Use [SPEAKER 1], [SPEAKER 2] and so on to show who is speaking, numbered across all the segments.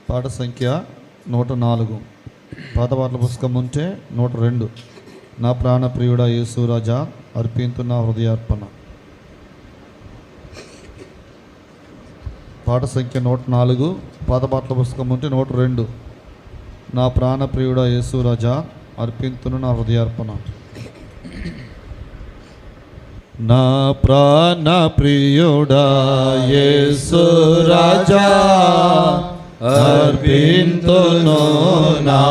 [SPEAKER 1] పాట సంఖ్య 104. పాతపాటల పుస్తకం ఉంటే 102. నా ప్రాణ ప్రియుడా యేసు రాజా అర్పింతున్న హృదయార్పణ. పాట సంఖ్య 104. పాతపాటల పుస్తకం ఉంటే 102. నా ప్రాణ ప్రియుడా యేసు రాజా అర్పింతున్న నా హృదయార్పణ. నా ప్రాణ ప్రియుడా యేసు రాజా అర్పింతును నా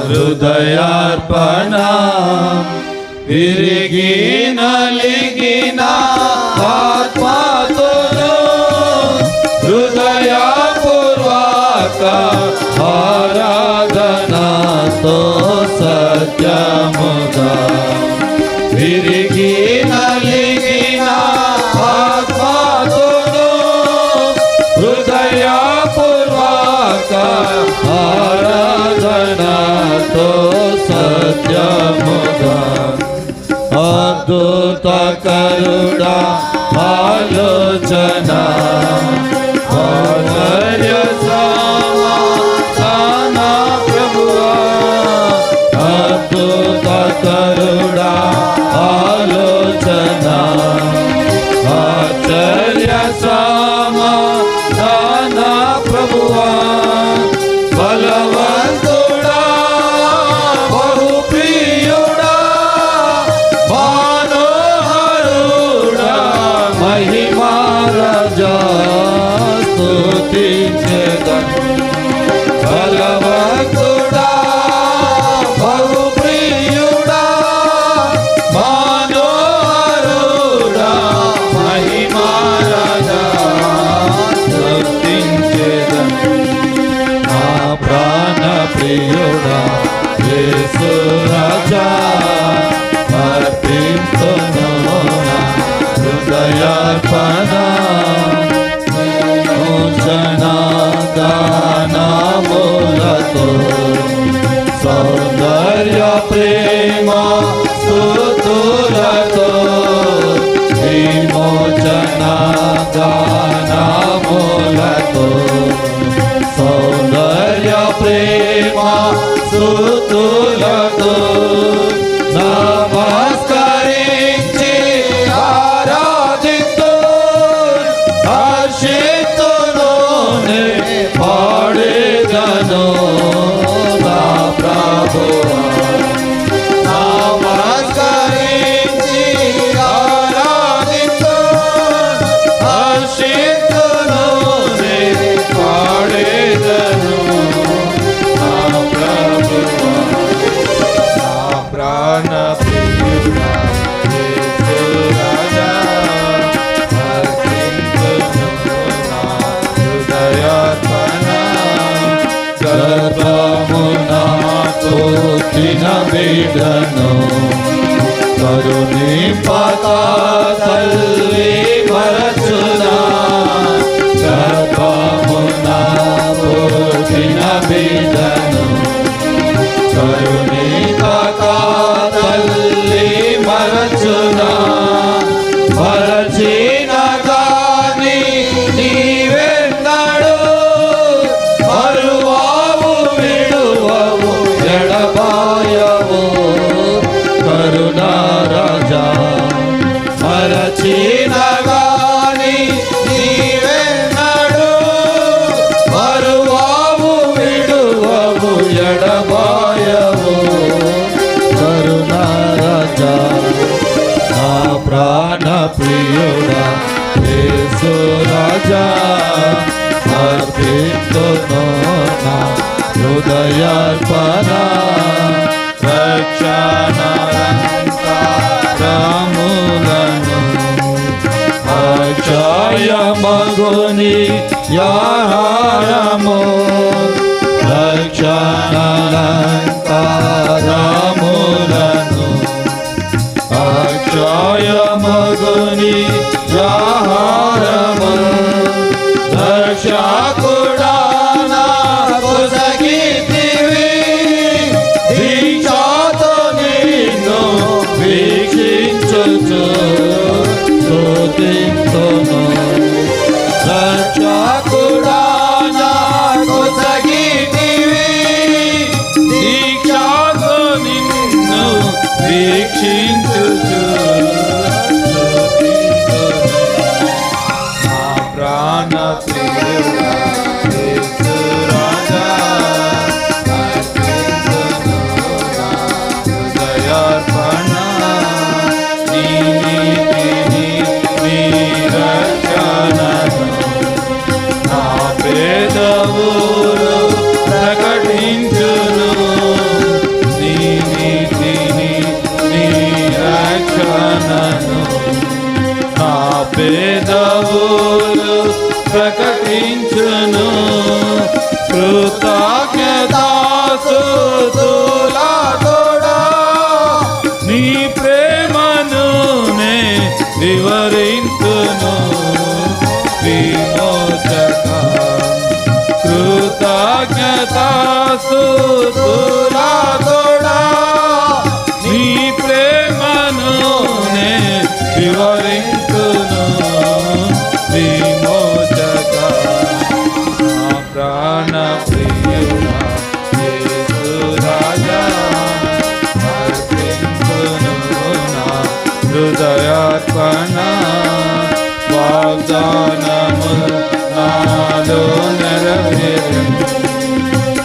[SPEAKER 1] హృదయార్పణ. విరిగి నలిగిన ఆత్మతో హృదయపూర్వక ఆరాధనతో సత్యముగా విరిగి నలిగిన ఆత్మతో హృదయపూర్వక ఆరాధనతో సత్యముగా అద్భుత కరుణా ఆలోచన ఆశ్చర్య సమాధాన ప్రభువా. అద్భుత కరుణా ఆలోచన ఆశ్చర్య సమాధాన ప్రభువా. బలవంతుడా బహుప్రియుడా మనోహరుడా మహిమా రాజా స్తుతించెదను. బలవంతుడా బహుప్రియుడా మనోహరుడా మహిమా రాజా స్తుతించెదను. నా ప్రాణ ప్రియుడా యేసు రాజా అర్పింతును నా హృదయార్పణ. గానములతో సౌందర్య ప్రేమ స్తుతులతో విమోచన గానములతో సౌందర్య ప్రేమ స్తుతులతో నమస్కరించి ఆరాధిస్తూ హర్షిస్తును పాడేదను నా ప్రభువా. నమస్కరించి ఆరాధిస్తూ హర్షిస్తును పాడేదను నా ప్రభువా. నా ప్రాణ ప్రియుడా యేసు రాజా అర్పింతును నా హృదయార్పణ. గర్భమున పుట్టిన బిడ్డను కరుణింపక తల్లి మరచునా. గర్భమున పుట్టిన బిడ్డను కరుణింపక తల్లి మరచునా. మరచిన గాని నీవెన్నడు మరువావు విడువవు ఎడబాయవు కరుణా రాజా. మరచిన గాని నీవెన్నడు మరువావు విడువవు ఎడబాయవు కరుణా రాజా. నా ప్రాణ ప్రియుడా యేసు రాజా అర్పింతును నా హృదయార్పణ. రక్షణాలంకారములను అక్షయమగుని యాహారము. రక్షణాలంకారములను అక్షయమగుని యాహారము. రక్షకుడా నాకు సగితివి దీక్షతో నిన్ను వీక్షించుచు స్తుతింతును. రక్షకుడా నాకు
[SPEAKER 2] పెదవులు ప్రకటించును నీ నీతిని నీ రక్షణను నా పెదవులు ప్రకటించును కృతజ్ఞతాస్తుతులతోడా నీ ప్రేమను నే వివరింతును విమోచక కృతజ్ఞతాస్తుతులతోడా నీ ప్రేమను నే వివరింతును విమోచక నా ప్రాణ ప్రియుడా యేసు రాజా అర్పించును నా హృదయార్పణ వాగ్దానము నాలో నెరవేరును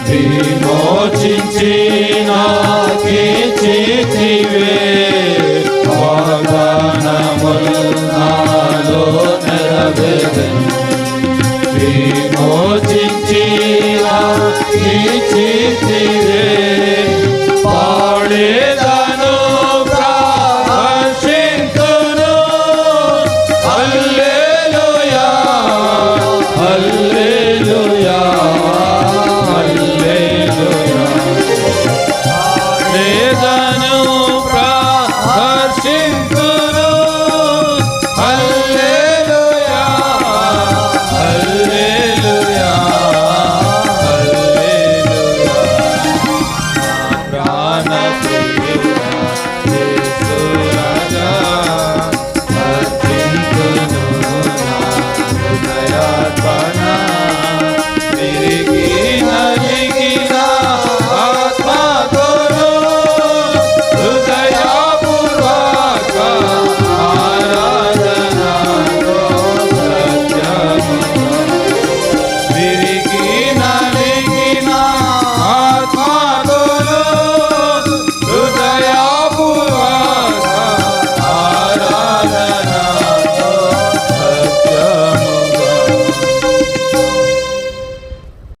[SPEAKER 2] విమోచించి నాకిచ్చితివే వాగ్దానము నాలో నెరవేరును విమోచించి